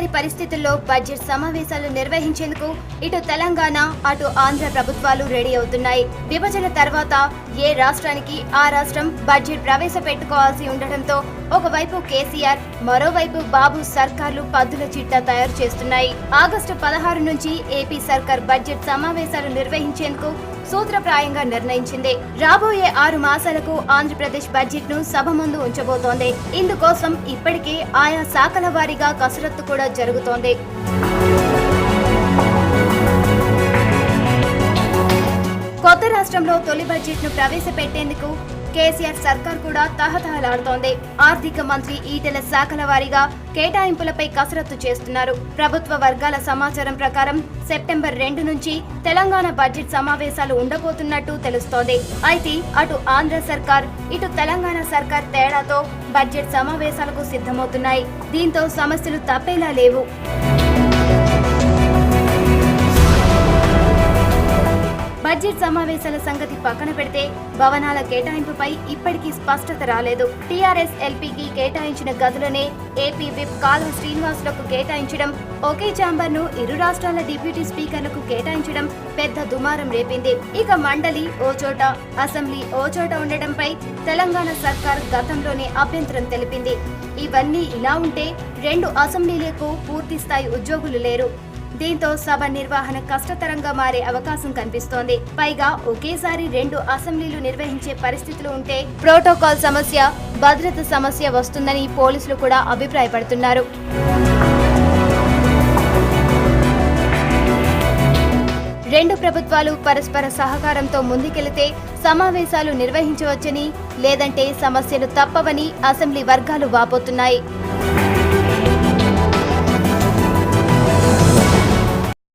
తప్పనిసరి పరిస్థితుల్లో బడ్జెట్ సమావేశాలు నిర్వహించేందుకు ఇటు తెలంగాణ అటు ఆంధ్ర ప్రభుత్వాలు రెడీ అవుతున్నాయి. విభజన తర్వాత ఏ రాష్ట్రానికి ఆ రాష్ట్రం బడ్జెట్ ప్రవేశపెట్టుకోవాల్సి ఉండటంతో ఒకవైపు కేసీఆర్, మరోవైపు బాబు సర్కార్లు పద్దుల చిట్టా తయారు చేస్తున్నాయి. ఆగస్టు 16 నుంచి ఏపీ సర్కార్ బడ్జెట్ సమావేశాలు నిర్వహించేందుకు సూత్రప్రాయంగా నిర్ణయించింది. రాబోయే 6 మాసాలకు ఆంధ్రప్రదేశ్ బడ్జెట్ ను సభ ముందు ఉంచబోతోంది. ఇందుకోసం ఇప్పటికే ఆయా శాఖల వారీగా కసరత్తు కూడా జరుగుతోంది. కొత్త రాష్ట్రంలో తొలి బడ్జెట్ ను ప్రవేశపెట్టేందుకు కేసీఆర్ సర్కార్ కూడా తహతహలాడుతోంది. ఆర్థిక మంత్రి ఈటెల శాఖల వారీగా కేటాయింపులపై కసరత్తు చేస్తున్నారు. ప్రభుత్వ వర్గాల సమాచారం ప్రకారం సెప్టెంబర్ 2 నుంచి తెలంగాణ బడ్జెట్ సమావేశాలు ఉండబోతున్నట్టు తెలుస్తోంది. అయితే అటు ఆంధ్ర సర్కార్, ఇటు తెలంగాణ సర్కార్ తేడాతో బడ్జెట్ సమావేశాలకు సిద్ధమవుతున్నాయి. దీంతో సమస్యలు తప్పేలా లేవు. బడ్జెట్ సమావేశాల సంగతి పక్కన పెడితే భవనాల కేటాయింపుపై ఇప్పటికీ స్పష్టత రాలేదు. టీఆర్ఎస్ ఎల్పీకి కేటాయించిన గదులనే ఏపీ విప్ కాల్వ శ్రీనివాసులకు కేటాయించడం, ఒకే ఛాంబర్ ను ఇరు రాష్ట్రాల డిప్యూటీ స్పీకర్లకు కేటాయించడం పెద్ద దుమారం రేపింది. ఇక మండలి ఓ చోట, అసెంబ్లీ ఓ చోట ఉండటంపై తెలంగాణ సర్కార్ గతంలోనే అభ్యంతరం తెలిపింది. ఇవన్నీ ఇలా ఉంటే 2 అసెంబ్లీలకు పూర్తి స్థాయి ఉద్యోగులు లేరు. దీంతో సభ నిర్వహణ కష్టతరంగా మారే అవకాశం కనిపిస్తోంది. పైగా ఒకేసారి 2 అసెంబ్లీలు నిర్వహించే పరిస్థితులు ఉంటే ప్రోటోకాల్ సమస్య, భద్రత సమస్య వస్తుందని పోలీసులు కూడా అభిప్రాయపడుతున్నారు. రెండు ప్రభుత్వాలు పరస్పర సహకారంతో ముందుకెళితే సమావేశాలు నిర్వహించవచ్చని, లేదంటే సమస్యలు తప్పవని అసెంబ్లీ వర్గాలు వాపోతున్నాయి.